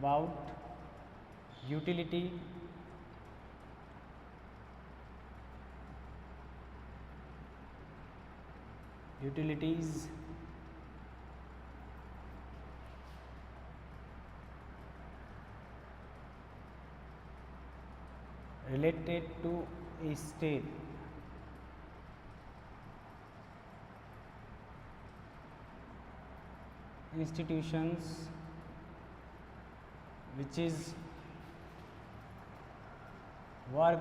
about utility, utilities, related to a state, institutions which is work,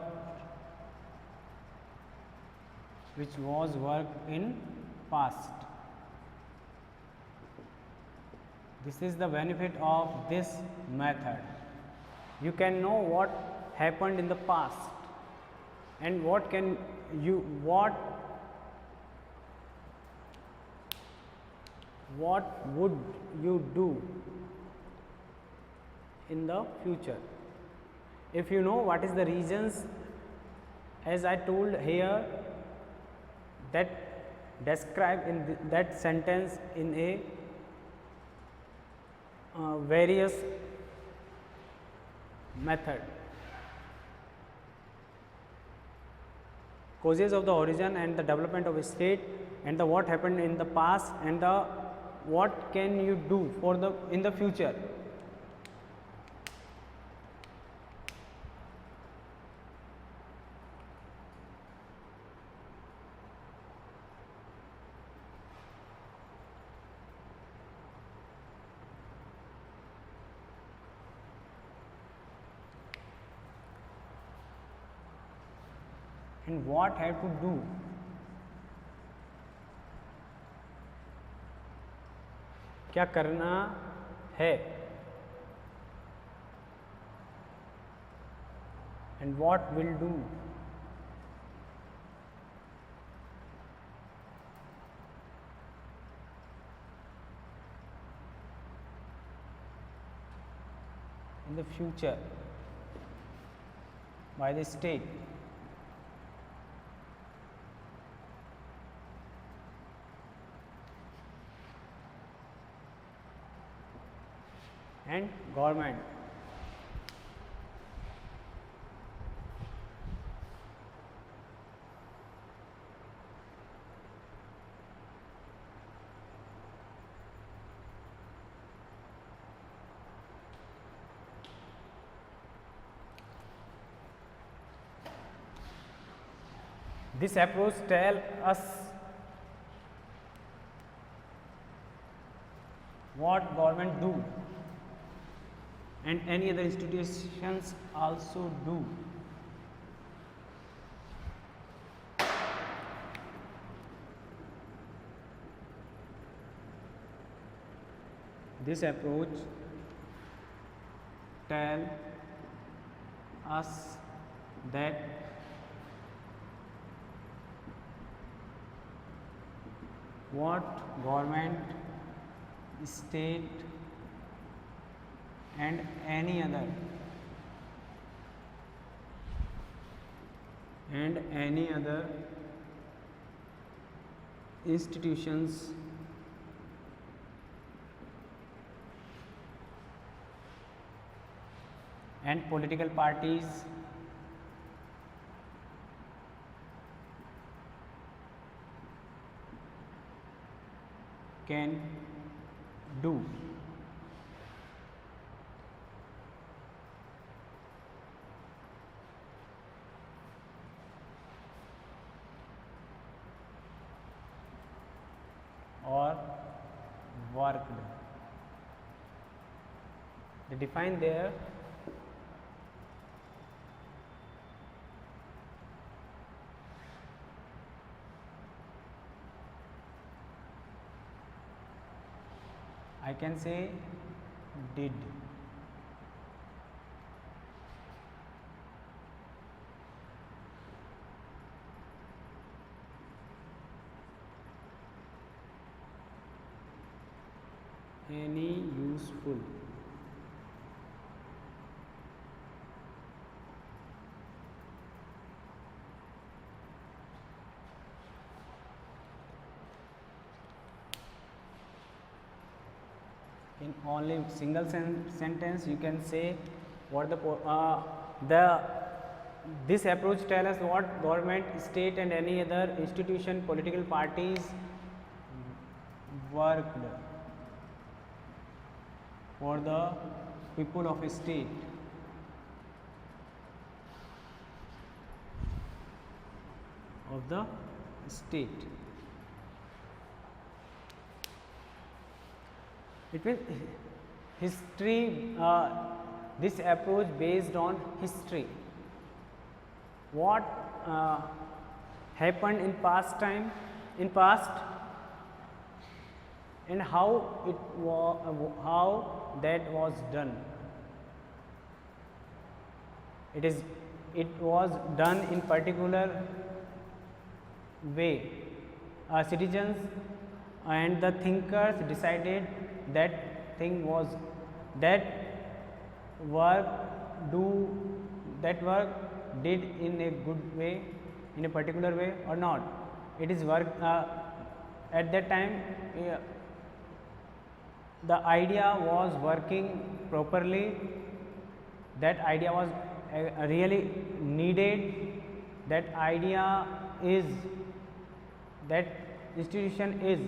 which was worked in past. This is the benefit of this method. You can know what happened in the past and what would you do in the future. If you know what is the reasons, as I told here, that describe in that sentence in a various method. Causes of the origin and the development of a state, and the what happened in the past, and the what can you do for the in the future. And what have to do? क्या करना है? And what will do? In the future by the state. And government. This approach tells us what government do and any other institutions also do. This approach tells us that what government, state and any other institutions and political parties can do. Or worked. They define there I can say did. Any useful. in only single sentence you can say what the this approach tell us what government, state and any other institution, political parties worked for the people of a state. Of the state. It means history, this approach based on history. What happened in past time, in past, and how that was done. It was done in particular way. Citizens and the thinkers decided that thing was that work did in a good way, in a particular way or not. It is work at that time. The idea was working properly. That idea was really needed. That idea is, that institution is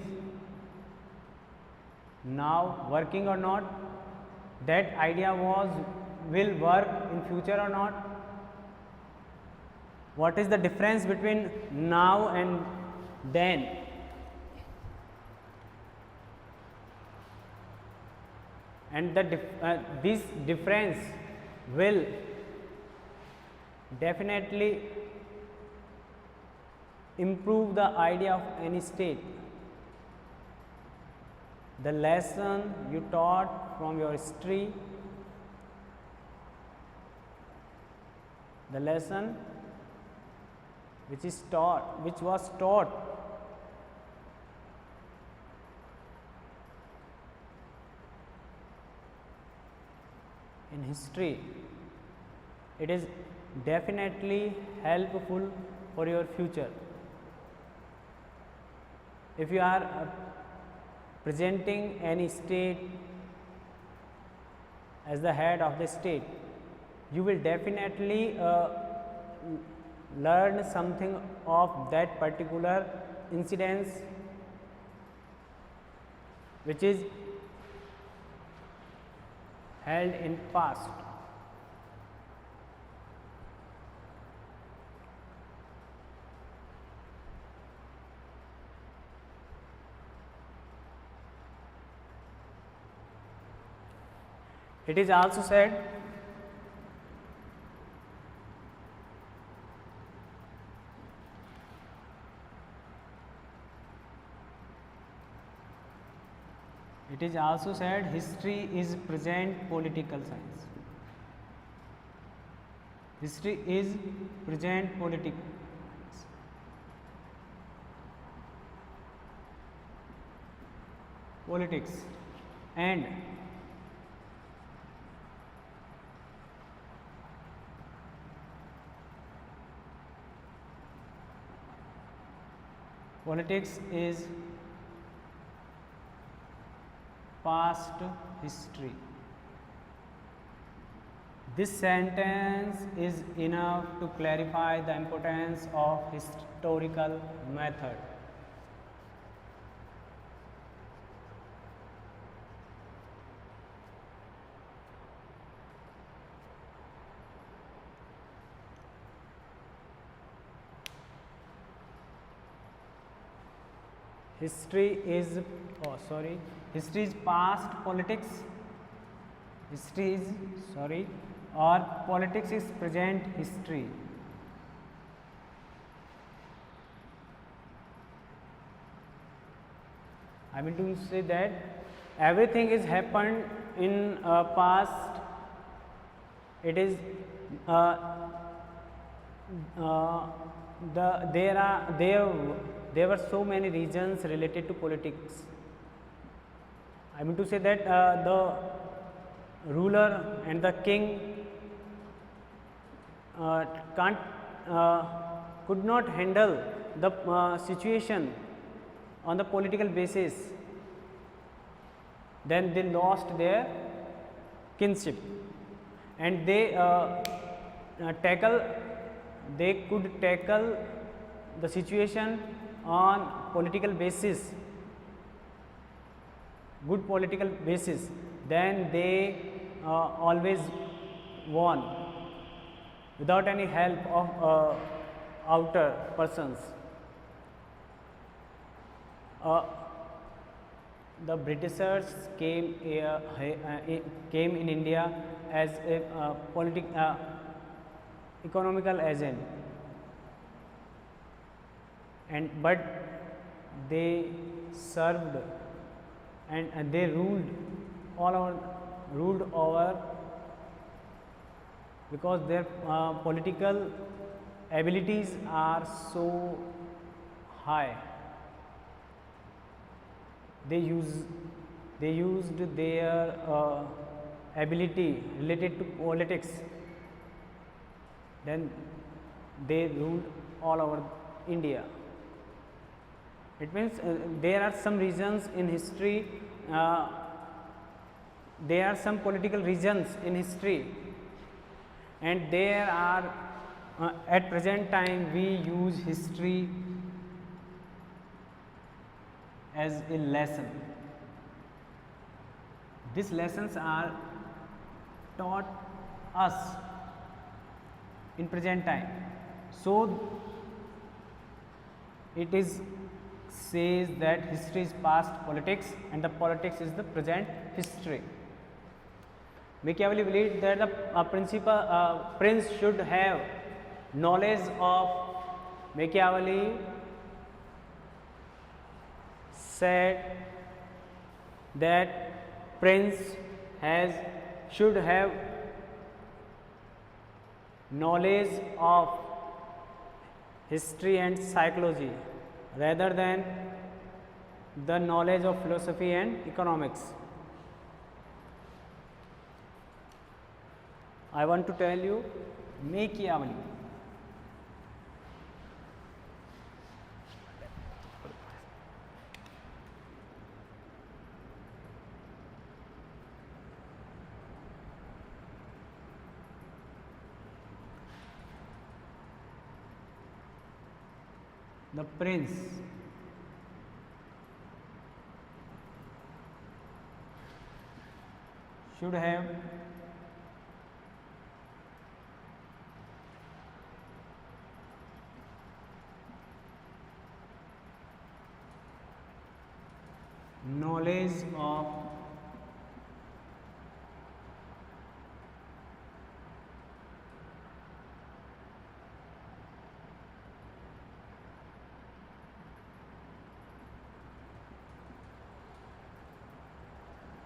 now working or not, that idea will work in future or not, what is the difference between now and then. And this difference will definitely improve the idea of any state. The lesson you taught from your history, the lesson which was taught in history, it is definitely helpful for your future. If you are presenting any state as the head of the state, you will definitely learn something of that particular incidents which is held in past. It is also said history is present political science. History is present politics. And politics is past history. This sentence is enough to clarify the importance of historical method. History is past politics. Or politics is present history. I mean to say that everything is happened in past. It is there were so many reasons related to politics. I mean to say that the ruler and the king could not handle the situation on the political basis. then they lost their kinship, and they could tackle the situation on political basis, good political basis, then they always won without any help of outer persons. The Britishers came in India as a economical agent, but they served and they ruled over because their political abilities are so high. They used their ability related to politics, then they ruled all over India. It means there are some regions in history, there are some political regions in history, and there are at present time we use history as a lesson. These lessons are taught us in present time. So it is says that history is past politics and the politics is the present history. Machiavelli believed that the prince should have knowledge of. Machiavelli said that prince should have knowledge of history and psychology rather than the knowledge of philosophy and economics. I want to tell you Machiavelli. The prince should have knowledge of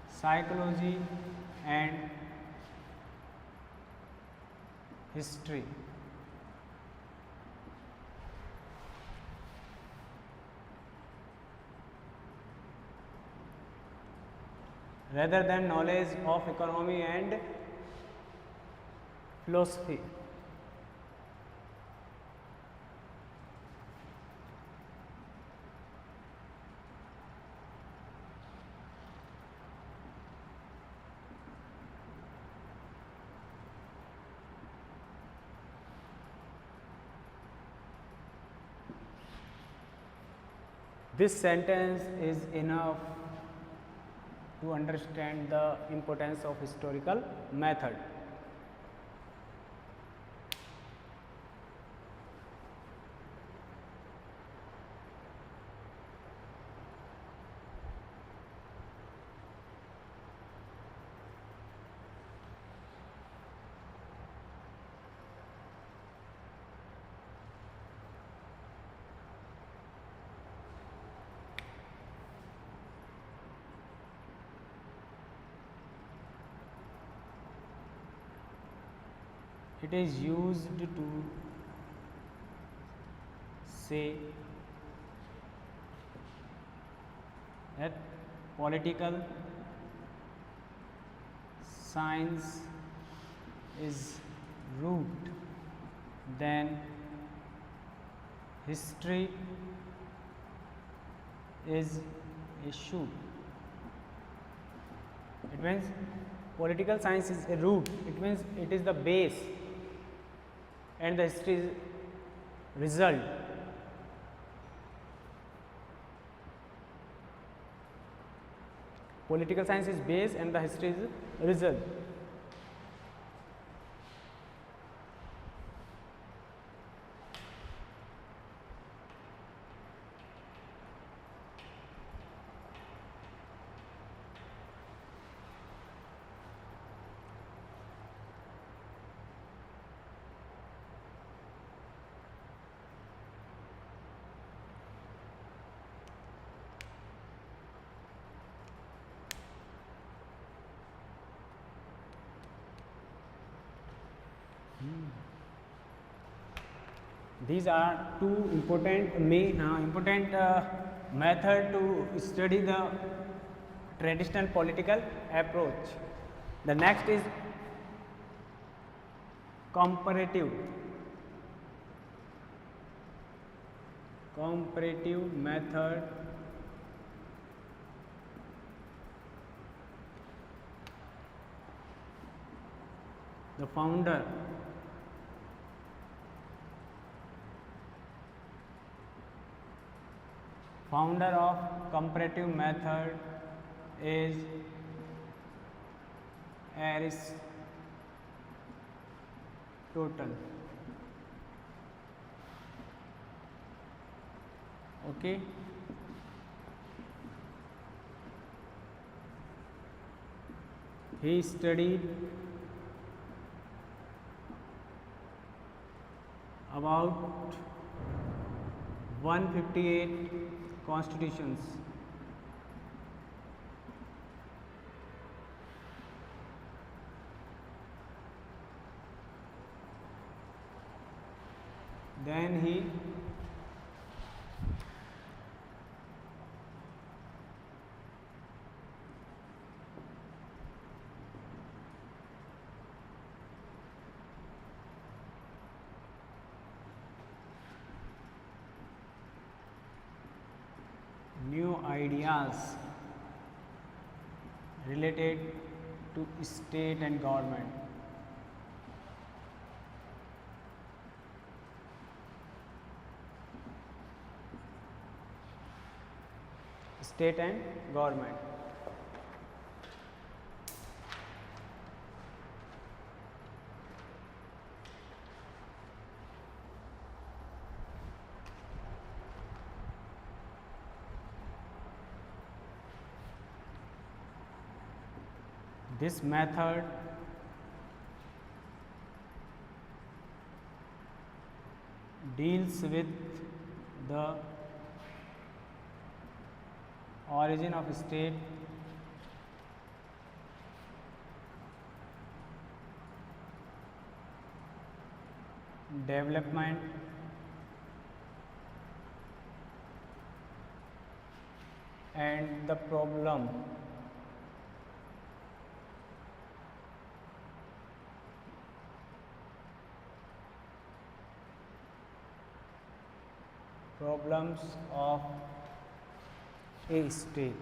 psychology and history. Rather than knowledge of economy and philosophy. This sentence is enough to understand the importance of historical method. It is used to say that political science is root, then history is a shoot. It means political science is a root. It means it is the base, and the history is result. Political science is base and the history is result. These are two important method to study the traditional political approach. The next is comparative method. The founder of comparative method is Aristotle. Okay. He studied about 158 constitutions. Then he new ideas related to state and government. State and government. This method deals with the origin of state, development, and the problems of a state.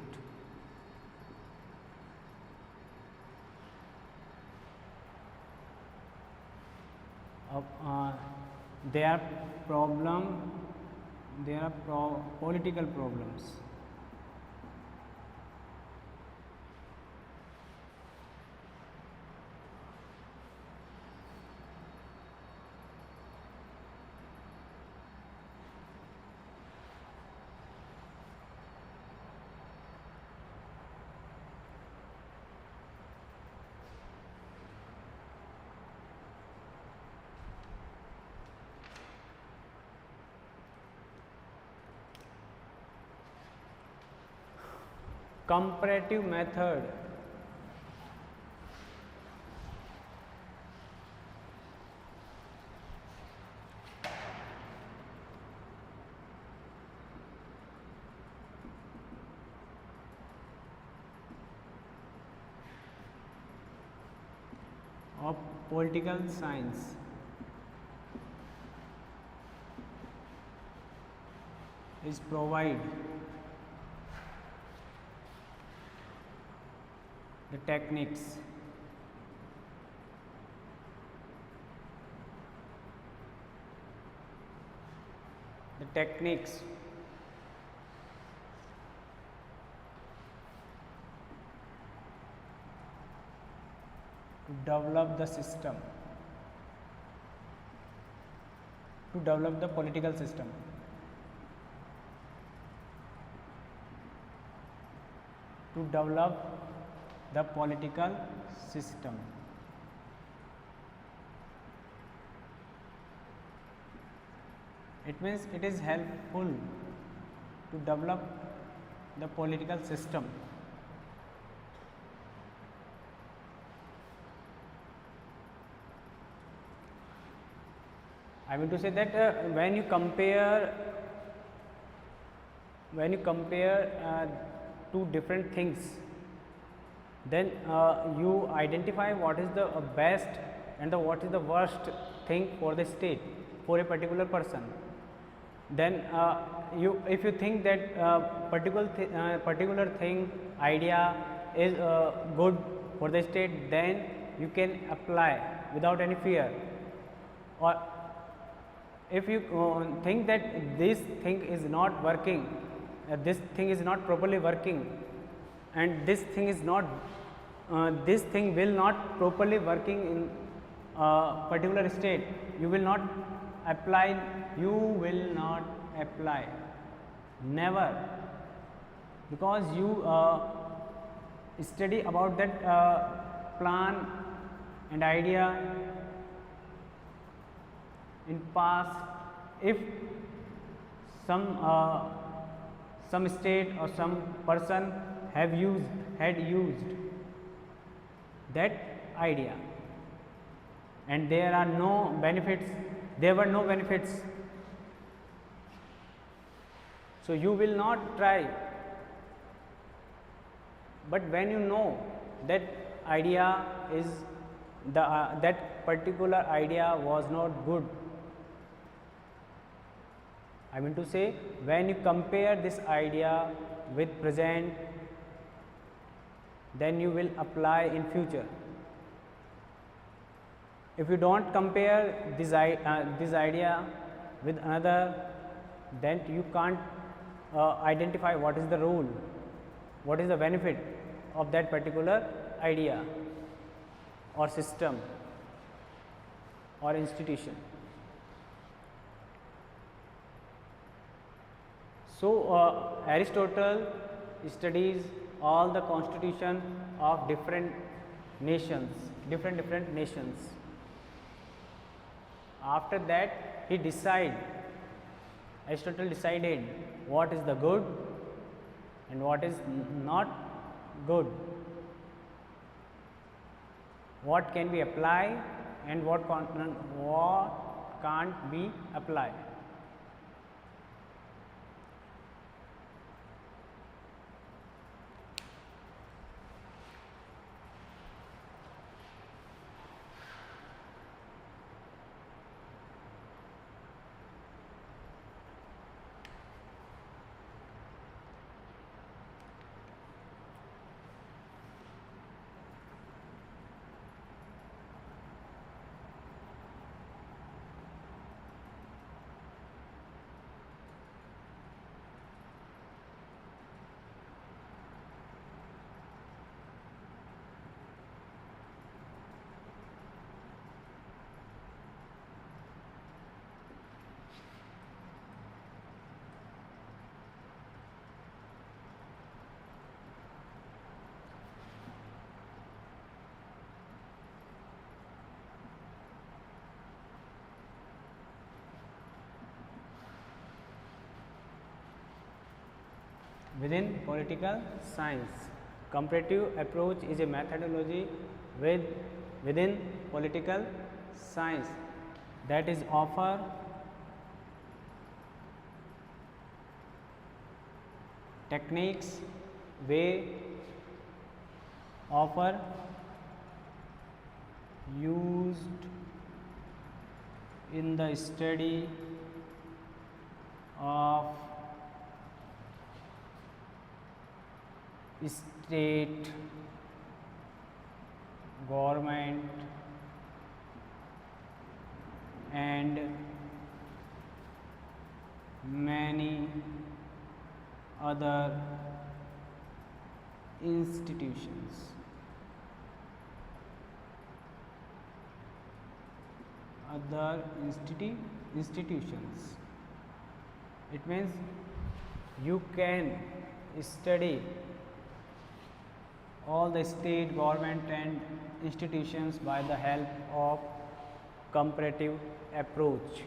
They are political problems. Comparative method of political science is provide the techniques. The techniques to develop the system, to develop the political system. To develop the political system. It means it is helpful to develop the political system. I mean to say that when you compare two different things, then you identify what is the best and what is the worst thing for the state, for a particular person. Then if you think that particular thing, idea is good for the state, then you can apply without any fear. Or if you think that this thing is not working, this thing is not properly working, and this thing is not this thing will not properly working in particular state, you will not apply, never, because you study about that plan and idea in past. If some state or some person had used that idea and there were no benefits, so you will not try. But when you know that idea is that particular idea was not good, I mean to say, when you compare this idea with present, then you will apply in future. If you don't compare this idea with another, then you can't identify what is the role, what is the benefit of that particular idea or system or institution. So Aristotle studies all the constitution of different nations. After that, Aristotle decided what is the good and what is not good, what can be applied and what can't be applied. Within political science, comparative approach is a methodology within political science that is offer techniques offer used in the study of state government and many other institutions. Institutions. It means you can study all the state government and institutions by the help of comparative approach.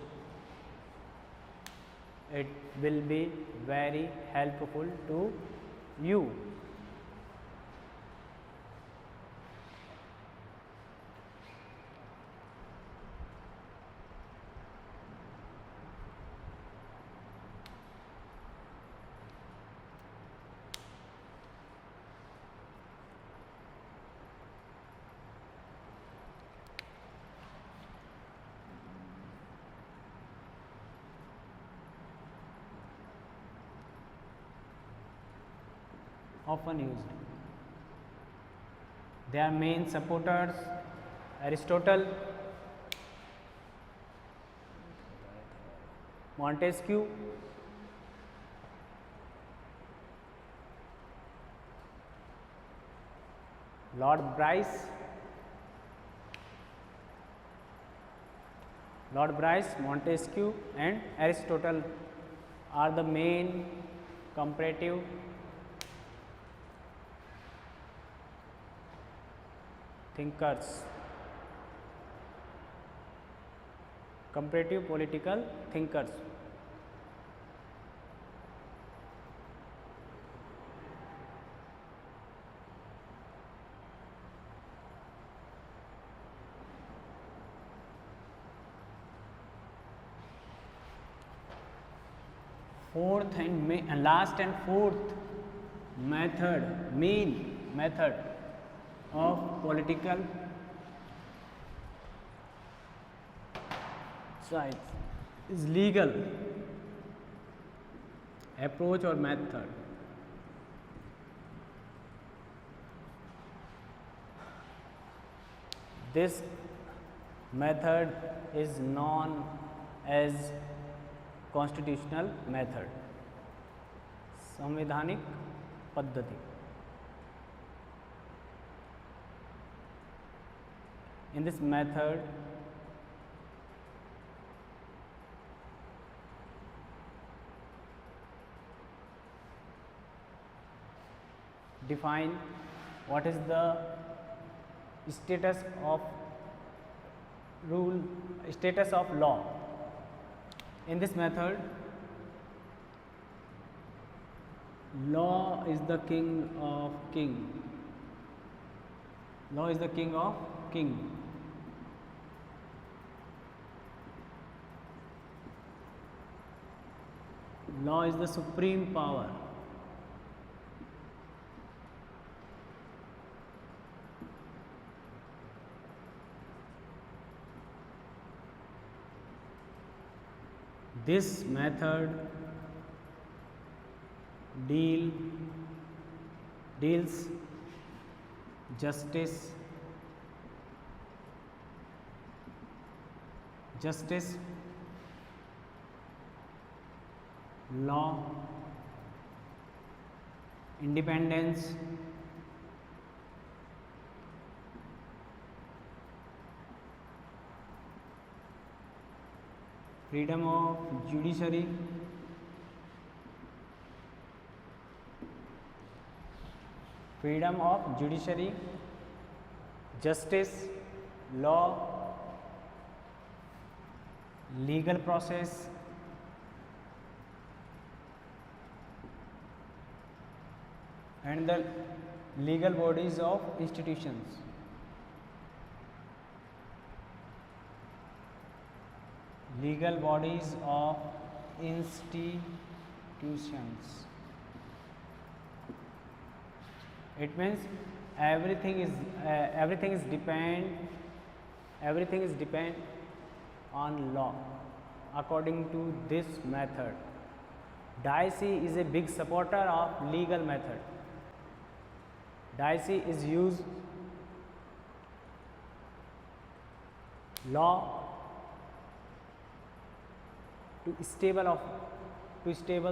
It will be very helpful to you. Often used. Their main supporters Aristotle, Montesquieu, Lord Bryce, Montesquieu and Aristotle are the main comparative thinkers, comparative political thinkers. Fourth and last and fourth main method of political science is legal approach or method. This method is known as constitutional method, संवैधानिक पद्धति. In this method, define what is the status of law. In this method, law is the king of king. Law is the king of king. Law is the supreme power. This method deals justice, law, independence, freedom of judiciary, justice, law, legal process, and the legal bodies of institutions. Legal bodies of institutions. It means everything is depend on law according to this method. Dicey is a big supporter of legal method. Dicey is used law to stable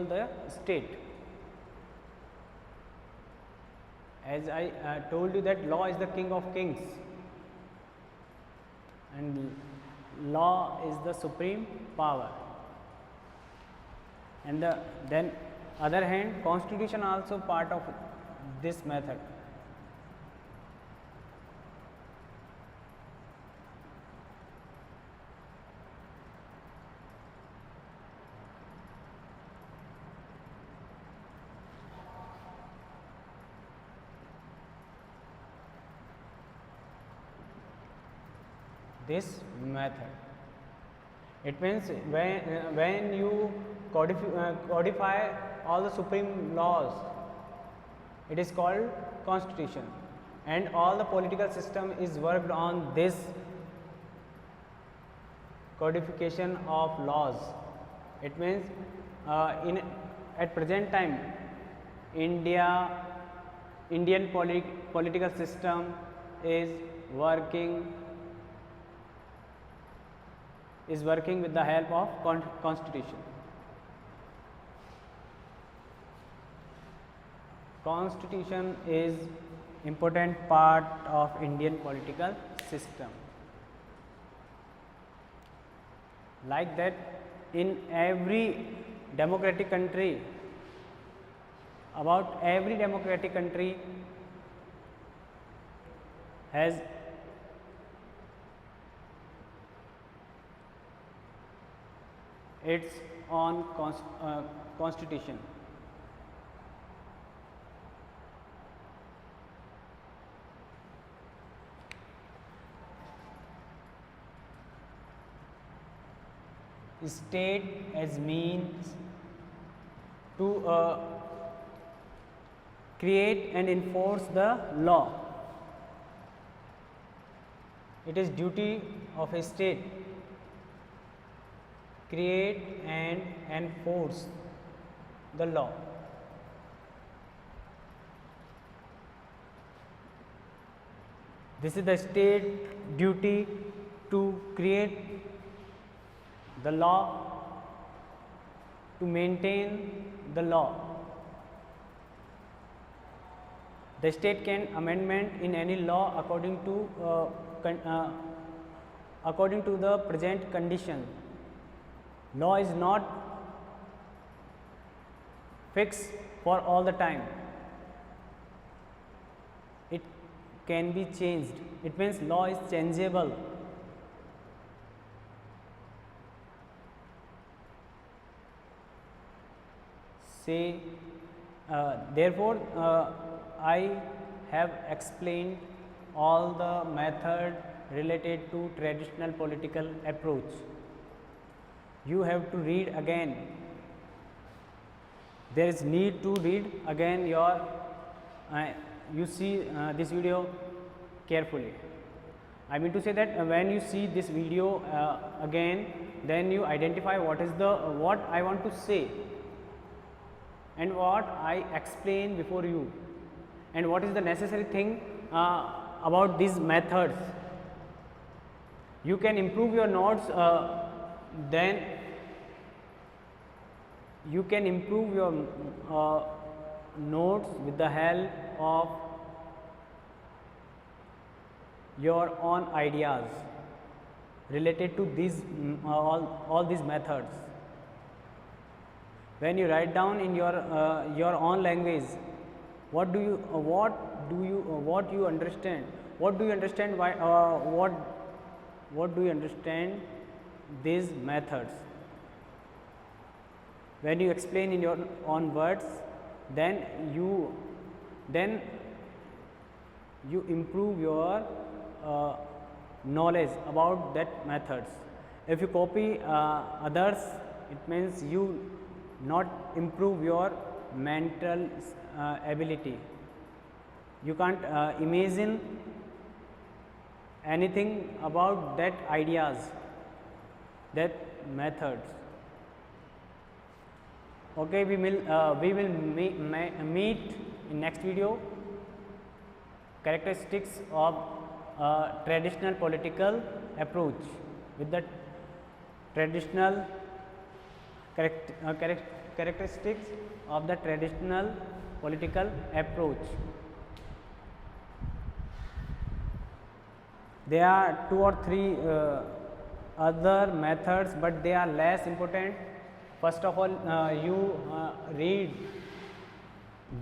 the state. As I told you that law is the king of kings and law is the supreme power. And then other hand, constitution also part of this method. This method, it means when you codify all the supreme laws, it is called constitution, and all the political system is worked on this codification of laws. It means at present time Indian political system is working with the help of constitution. Constitution is important part of Indian political system. Like that, in every democratic country, about every democratic country has its own constitution. State as means to create and enforce the law. It is duty of a state create and enforce the law. This is the state duty to create the law, to maintain the law. The state can amendment in any law according to the present condition. Law is not fixed for all the time. It can be changed. It means law is changeable. Therefore, I have explained all the method related to traditional political approach. You have to read again. There is need to read again you see this video carefully. I mean to say that when you see this video again, then you identify what I want to say and what I explain before you, and what is the necessary thing about these methods. You can improve your notes, then you can improve your notes with the help of your own ideas related to these all these methods. When you write down in your own language, what do you understand? What do you understand? Why? What do you understand these methods? When you explain in your own words, then you improve your knowledge about that methods. If you copy others, it means you not improve your mental ability. You can't imagine anything about that ideas, that methods. Okay, we will meet in next video. Characteristics of traditional political approach. with the traditional characteristics of the traditional political approach. There are 2 or 3 other methods, but they are less important. First of all, you read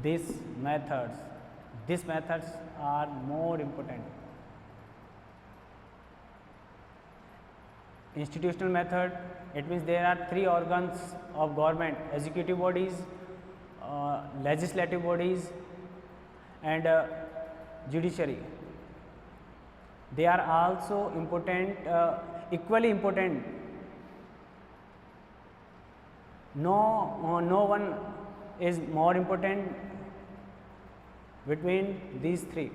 these methods. These methods are more important. Institutional method, it means there are 3 organs of government: executive bodies, legislative bodies, and judiciary. They are also important, equally important. No one is more important between these 3.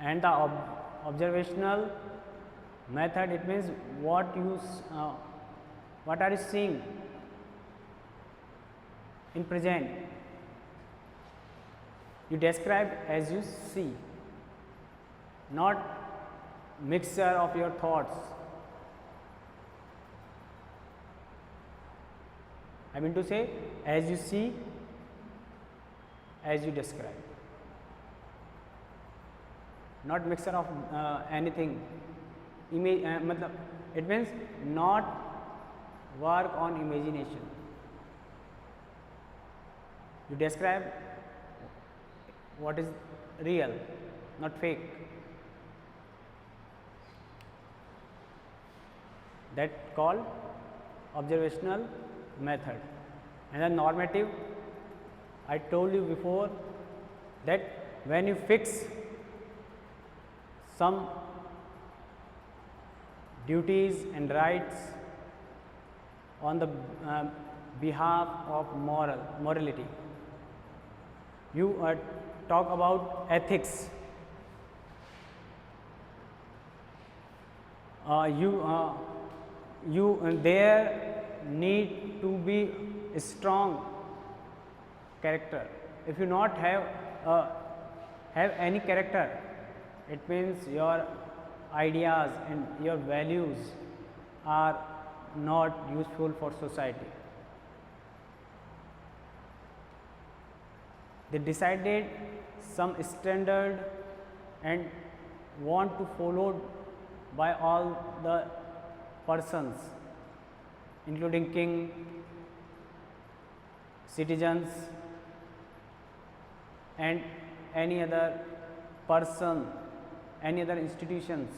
And the observational method, it means what are you seeing in present. You describe as you see, not mixture of your thoughts. I mean to say, as you see, as you describe, not mixture of anything. It means not work on imagination. You describe what is real, not fake. That called observational method. And then normative, I told you before that when you fix some duties and rights on the behalf of morality, you talk about ethics. There need to be a strong character. If you not have any character, it means your ideas and your values are not useful for society. They decided some standard and want to followed by all the persons, including king, citizens, and any other person, any other institutions.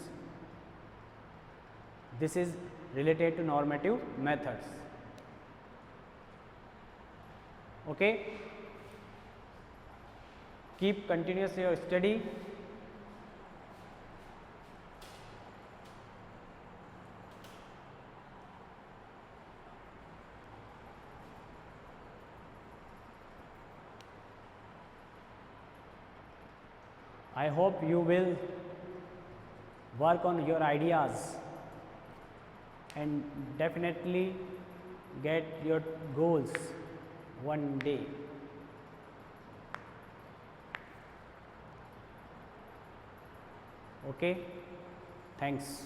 This is related to normative methods. Okay? Keep continuous your study. I hope you will work on your ideas and definitely get your goals one day. Okay, thanks.